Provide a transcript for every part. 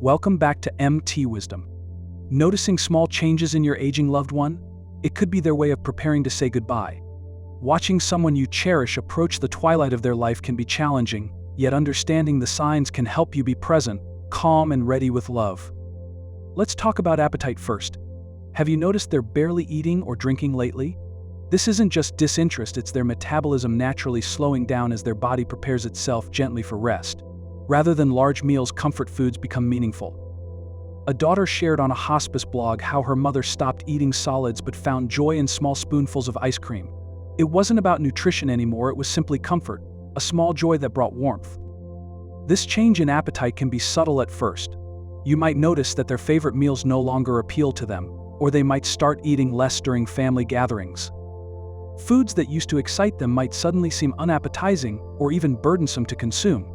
Welcome back to mtwisdom. Noticing small changes in your aging loved one? It could be their way of preparing to say goodbye. Watching someone you cherish approach the twilight of their life can be challenging, yet understanding the signs can help you be present, calm, and ready with love. Let's talk about appetite first. Have you noticed they're barely eating or drinking lately? This isn't just disinterest, it's their metabolism naturally slowing down as their body prepares itself gently for rest. Rather than large meals, comfort foods become meaningful. A daughter shared on a hospice blog how her mother stopped eating solids but found joy in small spoonfuls of ice cream. It wasn't about nutrition anymore, it was simply comfort, a small joy that brought warmth. This change in appetite can be subtle at first. You might notice that their favorite meals no longer appeal to them, or they might start eating less during family gatherings. Foods that used to excite them might suddenly seem unappetizing or even burdensome to consume.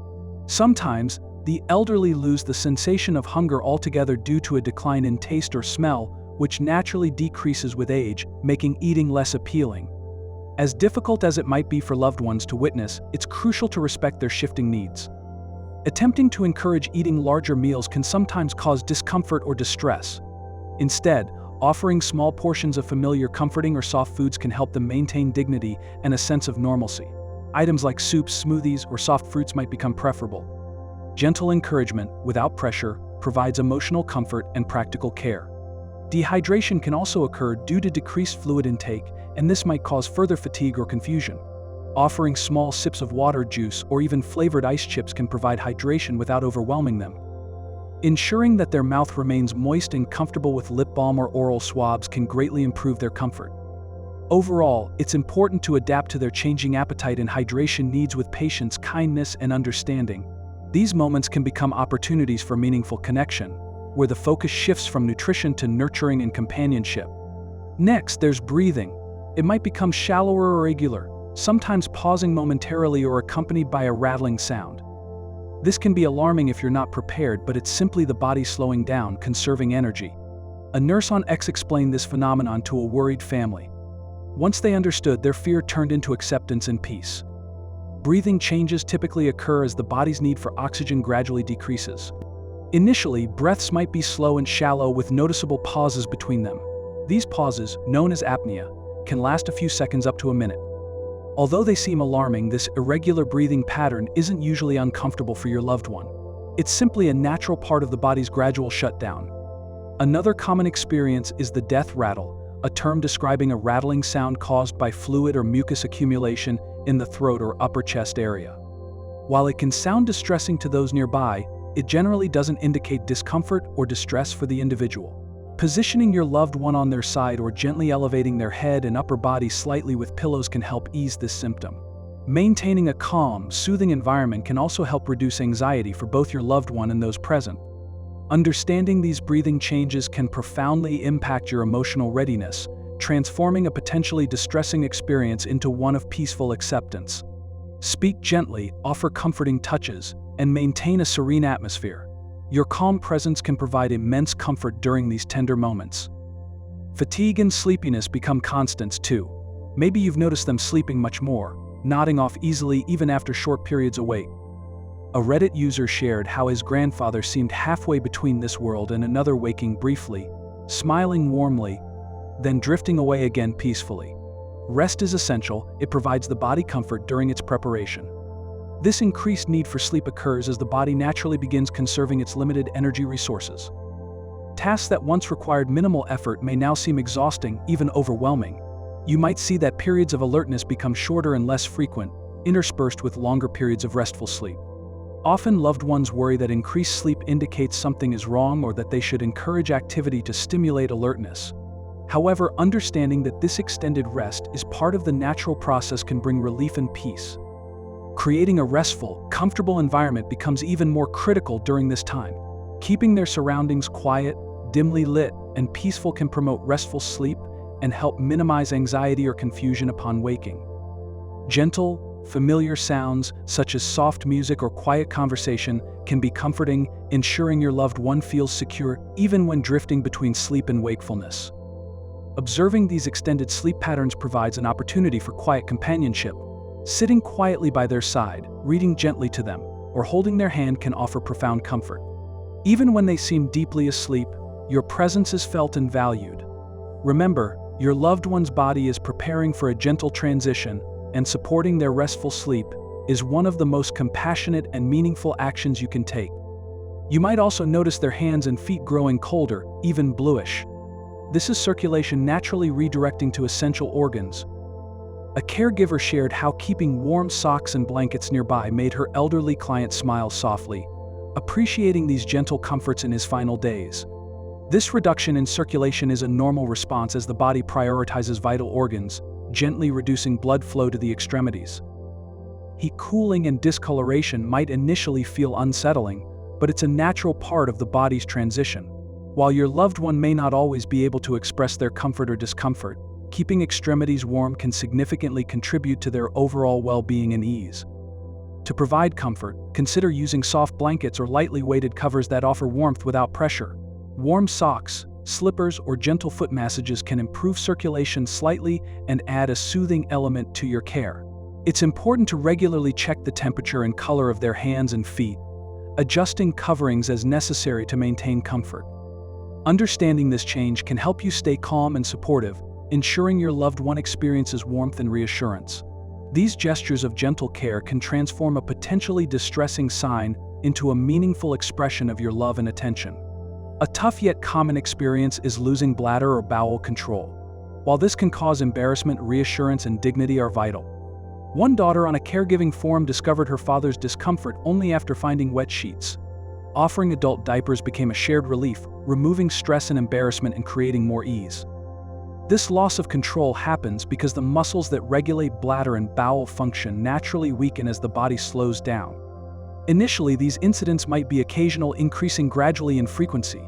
Sometimes, the elderly lose the sensation of hunger altogether due to a decline in taste or smell, which naturally decreases with age, making eating less appealing. As difficult as it might be for loved ones to witness, it's crucial to respect their shifting needs. Attempting to encourage eating larger meals can sometimes cause discomfort or distress. Instead, offering small portions of familiar comforting or soft foods can help them maintain dignity and a sense of normalcy. Items like soups, smoothies, or soft fruits might become preferable. Gentle encouragement, without pressure, provides emotional comfort and practical care. Dehydration can also occur due to decreased fluid intake, and this might cause further fatigue or confusion. Offering small sips of water, juice, or even flavored ice chips can provide hydration without overwhelming them. Ensuring that their mouth remains moist and comfortable with lip balm or oral swabs can greatly improve their comfort. Overall, it's important to adapt to their changing appetite and hydration needs with patience, kindness, and understanding. These moments can become opportunities for meaningful connection, where the focus shifts from nutrition to nurturing and companionship. Next, there's breathing. It might become shallower or irregular, sometimes pausing momentarily or accompanied by a rattling sound. This can be alarming if you're not prepared, but it's simply the body slowing down, conserving energy. A nurse on X explained this phenomenon to a worried family. Once they understood, their fear turned into acceptance and peace. Breathing changes typically occur as the body's need for oxygen gradually decreases. Initially, breaths might be slow and shallow with noticeable pauses between them. These pauses, known as apnea, can last a few seconds up to a minute. Although they seem alarming, this irregular breathing pattern isn't usually uncomfortable for your loved one. It's simply a natural part of the body's gradual shutdown. Another common experience is the death rattle, a term describing a rattling sound caused by fluid or mucus accumulation in the throat or upper chest area. While it can sound distressing to those nearby, it generally doesn't indicate discomfort or distress for the individual. Positioning your loved one on their side or gently elevating their head and upper body slightly with pillows can help ease this symptom. Maintaining a calm, soothing environment can also help reduce anxiety for both your loved one and those present. Understanding these breathing changes can profoundly impact your emotional readiness, transforming a potentially distressing experience into one of peaceful acceptance. Speak gently, offer comforting touches, and maintain a serene atmosphere. Your calm presence can provide immense comfort during these tender moments. Fatigue and sleepiness become constants too. Maybe you've noticed them sleeping much more, nodding off easily even after short periods awake. A Reddit user shared how his grandfather seemed halfway between this world and another, waking briefly, smiling warmly, then drifting away again peacefully. Rest is essential, it provides the body comfort during its preparation. This increased need for sleep occurs as the body naturally begins conserving its limited energy resources. Tasks that once required minimal effort may now seem exhausting, even overwhelming. You might see that periods of alertness become shorter and less frequent, interspersed with longer periods of restful sleep. Often loved ones worry that increased sleep indicates something is wrong or that they should encourage activity to stimulate alertness. However, understanding that this extended rest is part of the natural process can bring relief and peace. Creating a restful, comfortable environment becomes even more critical during this time. Keeping their surroundings quiet, dimly lit, and peaceful can promote restful sleep and help minimize anxiety or confusion upon waking. Gentle, familiar sounds, such as soft music or quiet conversation, can be comforting, ensuring your loved one feels secure even when drifting between sleep and wakefulness. Observing these extended sleep patterns provides an opportunity for quiet companionship. Sitting quietly by their side, reading gently to them, or holding their hand can offer profound comfort. Even when they seem deeply asleep, your presence is felt and valued. Remember, your loved one's body is preparing for a gentle transition, and supporting their restful sleep is one of the most compassionate and meaningful actions you can take. You might also notice their hands and feet growing colder, even bluish. This is circulation naturally redirecting to essential organs. A caregiver shared how keeping warm socks and blankets nearby made her elderly client smile softly, appreciating these gentle comforts in his final days. This reduction in circulation is a normal response as the body prioritizes vital organs, gently reducing blood flow to the extremities. Heat cooling and discoloration might initially feel unsettling, but it's a natural part of the body's transition. While your loved one may not always be able to express their comfort or discomfort, keeping extremities warm can significantly contribute to their overall well-being and ease. To provide comfort, consider using soft blankets or lightly weighted covers that offer warmth without pressure. Warm socks, slippers, or gentle foot massages can improve circulation slightly and add a soothing element to your care. It's important to regularly check the temperature and color of their hands and feet, adjusting coverings as necessary to maintain comfort. Understanding this change can help you stay calm and supportive, ensuring your loved one experiences warmth and reassurance. These gestures of gentle care can transform a potentially distressing sign into a meaningful expression of your love and attention. A tough yet common experience is losing bladder or bowel control. While this can cause embarrassment, reassurance and dignity are vital. One daughter on a caregiving forum discovered her father's discomfort only after finding wet sheets. Offering adult diapers became a shared relief, removing stress and embarrassment and creating more ease. This loss of control happens because the muscles that regulate bladder and bowel function naturally weaken as the body slows down. Initially, these incidents might be occasional, increasing gradually in frequency.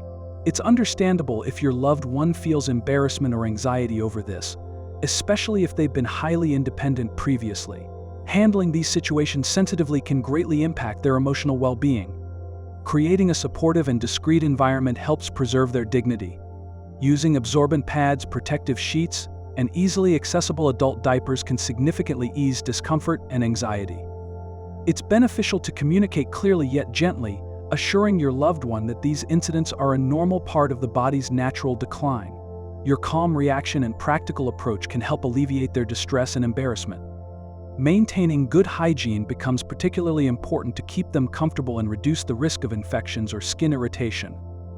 It's understandable if your loved one feels embarrassment or anxiety over this, especially if they've been highly independent previously. Handling these situations sensitively can greatly impact their emotional well-being. Creating a supportive and discreet environment helps preserve their dignity. Using absorbent pads, protective sheets, and easily accessible adult diapers can significantly ease discomfort and anxiety. It's beneficial to communicate clearly yet gently, assuring your loved one that these incidents are a normal part of the body's natural decline. Your calm reaction and practical approach can help alleviate their distress and embarrassment. Maintaining good hygiene becomes particularly important to keep them comfortable and reduce the risk of infections or skin irritation.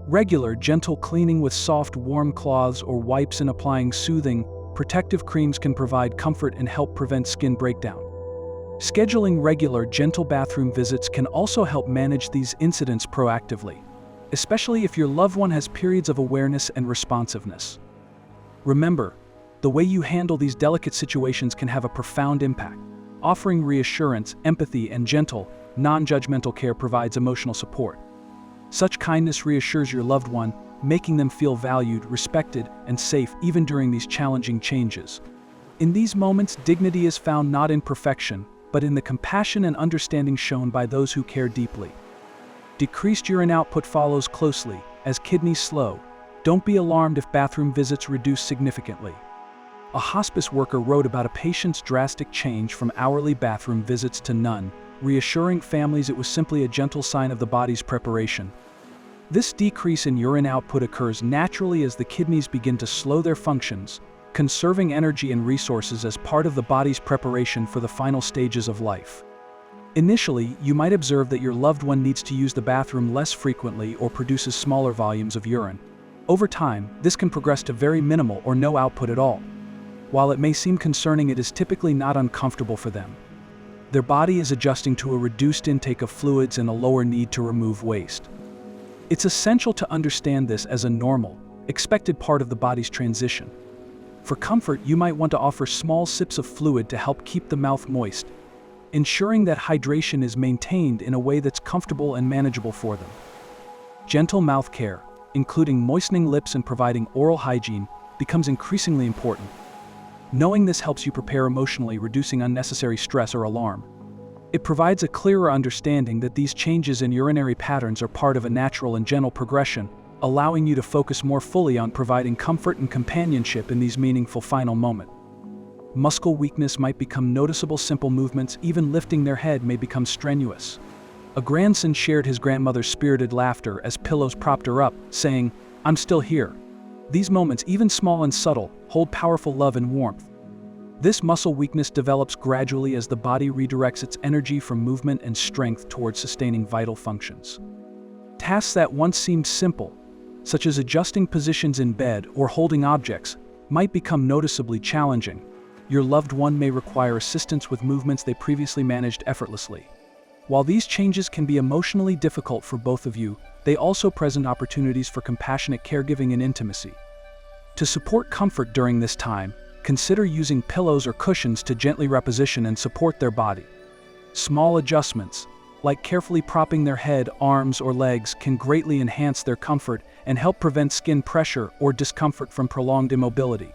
Regular, gentle cleaning with soft, warm cloths or wipes and applying soothing, protective creams can provide comfort and help prevent skin breakdown. Scheduling regular, gentle bathroom visits can also help manage these incidents proactively, especially if your loved one has periods of awareness and responsiveness. Remember, the way you handle these delicate situations can have a profound impact. Offering reassurance, empathy, and gentle, non-judgmental care provides emotional support. Such kindness reassures your loved one, making them feel valued, respected, and safe even during these challenging changes. In these moments, dignity is found not in perfection, but in the compassion and understanding shown by those who care deeply. Decreased urine output follows closely, as kidneys slow. Don't be alarmed if bathroom visits reduce significantly. A hospice worker wrote about a patient's drastic change from hourly bathroom visits to none, reassuring families it was simply a gentle sign of the body's preparation. This decrease in urine output occurs naturally as the kidneys begin to slow their functions, conserving energy and resources as part of the body's preparation for the final stages of life. Initially, you might observe that your loved one needs to use the bathroom less frequently or produces smaller volumes of urine. Over time, this can progress to very minimal or no output at all. While it may seem concerning, it is typically not uncomfortable for them. Their body is adjusting to a reduced intake of fluids and a lower need to remove waste. It's essential to understand this as a normal, expected part of the body's transition. For comfort, you might want to offer small sips of fluid to help keep the mouth moist, ensuring that hydration is maintained in a way that's comfortable and manageable for them. Gentle mouth care, including moistening lips and providing oral hygiene, becomes increasingly important. Knowing this helps you prepare emotionally, reducing unnecessary stress or alarm. It provides a clearer understanding that these changes in urinary patterns are part of a natural and gentle progression, allowing you to focus more fully on providing comfort and companionship in these meaningful final moments. Muscle weakness might become noticeable. Simple movements, even lifting their head, may become strenuous. A grandson shared his grandmother's spirited laughter as pillows propped her up, saying, "I'm still here." These moments, even small and subtle, hold powerful love and warmth. This muscle weakness develops gradually as the body redirects its energy from movement and strength towards sustaining vital functions. Tasks that once seemed simple, such as adjusting positions in bed or holding objects, might become noticeably challenging. Your loved one may require assistance with movements they previously managed effortlessly. While these changes can be emotionally difficult for both of you, they also present opportunities for compassionate caregiving and intimacy. To support comfort during this time, consider using pillows or cushions to gently reposition and support their body. Small adjustments, like carefully propping their head, arms, or legs, can greatly enhance their comfort and help prevent skin pressure or discomfort from prolonged immobility.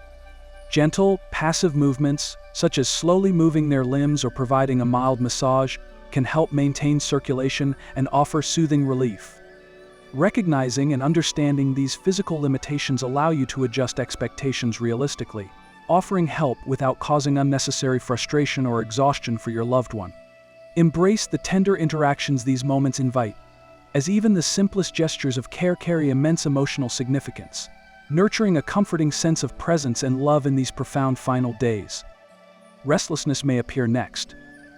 Gentle, passive movements, such as slowly moving their limbs or providing a mild massage, can help maintain circulation and offer soothing relief. Recognizing and understanding these physical limitations allow you to adjust expectations realistically, offering help without causing unnecessary frustration or exhaustion for your loved one. Embrace the tender interactions these moments invite, as even the simplest gestures of care carry immense emotional significance, nurturing a comforting sense of presence and love in these profound final days. Restlessness may appear next.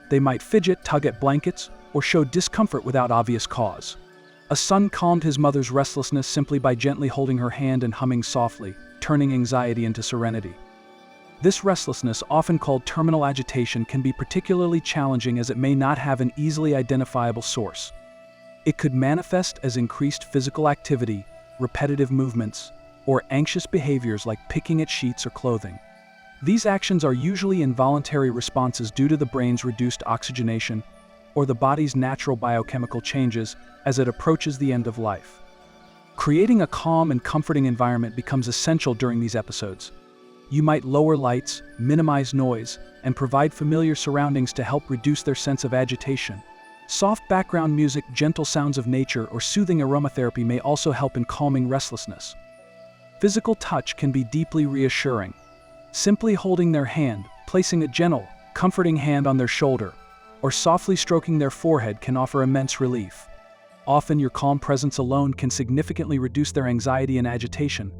They might fidget, tug at blankets, or show discomfort without obvious cause. A son calmed his mother's restlessness simply by gently holding her hand and humming softly, turning anxiety into serenity. This restlessness, often called terminal agitation, can be particularly challenging as it may not have an easily identifiable source. It could manifest as increased physical activity, repetitive movements, or anxious behaviors like picking at sheets or clothing. These actions are usually involuntary responses due to the brain's reduced oxygenation or the body's natural biochemical changes as it approaches the end of life. Creating a calm and comforting environment becomes essential during these episodes. You might lower lights, minimize noise, and provide familiar surroundings to help reduce their sense of agitation. Soft background music, gentle sounds of nature, or soothing aromatherapy may also help in calming restlessness. Physical touch can be deeply reassuring. Simply holding their hand, placing a gentle, comforting hand on their shoulder, or softly stroking their forehead can offer immense relief. Often your calm presence alone can significantly reduce their anxiety and agitation.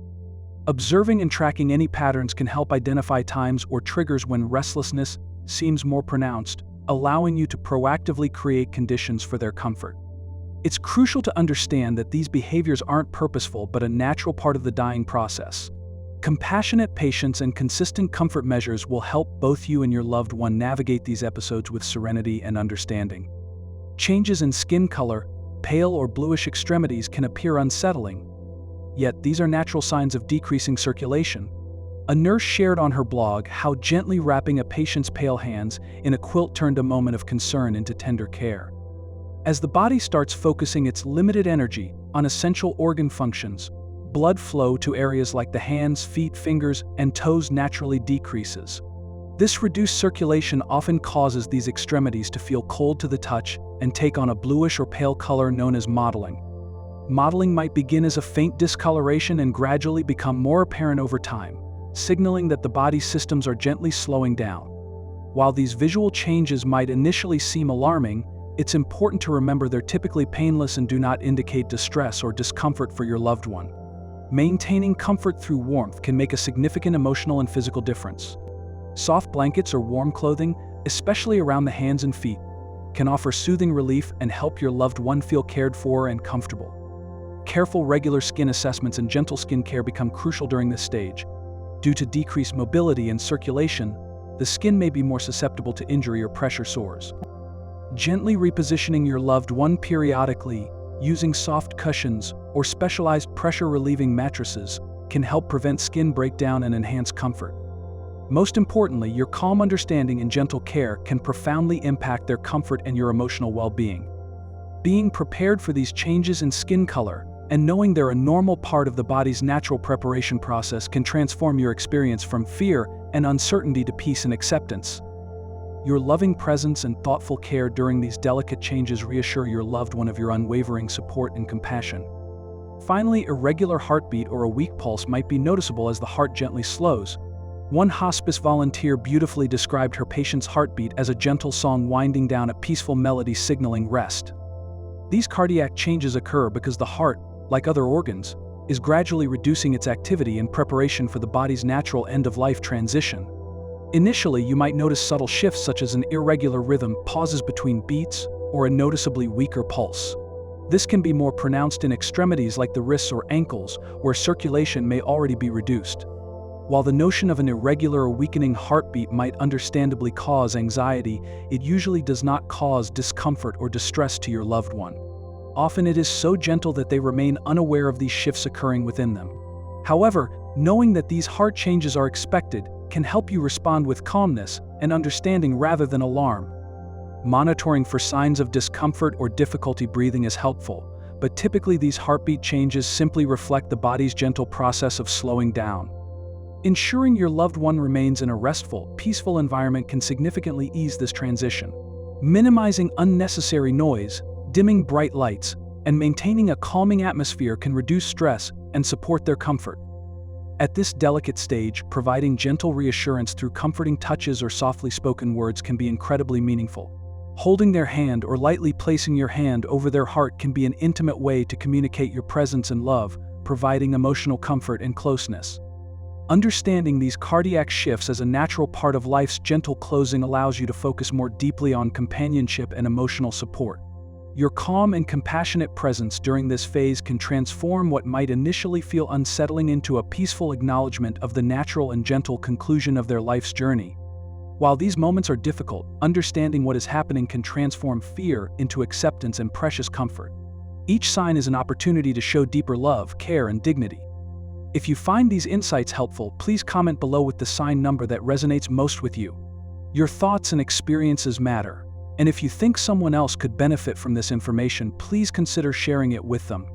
Observing and tracking any patterns can help identify times or triggers when restlessness seems more pronounced, allowing you to proactively create conditions for their comfort. It's crucial to understand that these behaviors aren't purposeful but a natural part of the dying process. Compassionate patience and consistent comfort measures will help both you and your loved one navigate these episodes with serenity and understanding. Changes in skin color, pale or bluish extremities can appear unsettling, yet these are natural signs of decreasing circulation. A nurse shared on her blog how gently wrapping a patient's pale hands in a quilt turned a moment of concern into tender care. As the body starts focusing its limited energy on essential organ functions, blood flow to areas like the hands, feet, fingers, and toes naturally decreases. This reduced circulation often causes these extremities to feel cold to the touch and take on a bluish or pale color known as mottling. Mottling might begin as a faint discoloration and gradually become more apparent over time, signaling that the body's systems are gently slowing down. While these visual changes might initially seem alarming, it's important to remember they're typically painless and do not indicate distress or discomfort for your loved one. Maintaining comfort through warmth can make a significant emotional and physical difference. Soft blankets or warm clothing, especially around the hands and feet, can offer soothing relief and help your loved one feel cared for and comfortable. Careful, regular skin assessments and gentle skin care become crucial during this stage. Due to decreased mobility and circulation, the skin may be more susceptible to injury or pressure sores. Gently repositioning your loved one periodically, using soft cushions or specialized pressure-relieving mattresses, can help prevent skin breakdown and enhance comfort. Most importantly, your calm understanding and gentle care can profoundly impact their comfort and your emotional well-being. Being prepared for these changes in skin color and knowing they're a normal part of the body's natural preparation process can transform your experience from fear and uncertainty to peace and acceptance. Your loving presence and thoughtful care during these delicate changes reassure your loved one of your unwavering support and compassion. Finally, irregular heartbeat or a weak pulse might be noticeable as the heart gently slows. One hospice volunteer beautifully described her patient's heartbeat as a gentle song winding down a peaceful melody signaling rest. These cardiac changes occur because the heart, like other organs, is gradually reducing its activity in preparation for the body's natural end-of-life transition. Initially, you might notice subtle shifts such as an irregular rhythm, pauses between beats, or a noticeably weaker pulse. This can be more pronounced in extremities like the wrists or ankles, where circulation may already be reduced. While the notion of an irregular or weakening heartbeat might understandably cause anxiety, it usually does not cause discomfort or distress to your loved one. Often it is so gentle that they remain unaware of these shifts occurring within them. However, knowing that these heart changes are expected can help you respond with calmness and understanding rather than alarm. Monitoring for signs of discomfort or difficulty breathing is helpful, but typically these heartbeat changes simply reflect the body's gentle process of slowing down. Ensuring your loved one remains in a restful, peaceful environment can significantly ease this transition. Minimizing unnecessary noise, dimming bright lights, and maintaining a calming atmosphere can reduce stress and support their comfort. At this delicate stage, providing gentle reassurance through comforting touches or softly spoken words can be incredibly meaningful. Holding their hand or lightly placing your hand over their heart can be an intimate way to communicate your presence and love, providing emotional comfort and closeness. Understanding these cardiac shifts as a natural part of life's gentle closing allows you to focus more deeply on companionship and emotional support. Your calm and compassionate presence during this phase can transform what might initially feel unsettling into a peaceful acknowledgement of the natural and gentle conclusion of their life's journey. While these moments are difficult, understanding what is happening can transform fear into acceptance and precious comfort. Each sign is an opportunity to show deeper love, care, and dignity. If you find these insights helpful, please comment below with the sign number that resonates most with you. Your thoughts and experiences matter, and if you think someone else could benefit from this information, please consider sharing it with them.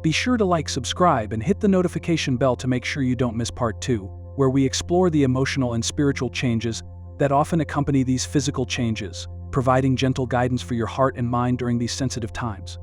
Be sure to like, subscribe, and hit the notification bell to make sure you don't miss part 2, where we explore the emotional and spiritual changes that often accompany these physical changes, providing gentle guidance for your heart and mind during these sensitive times.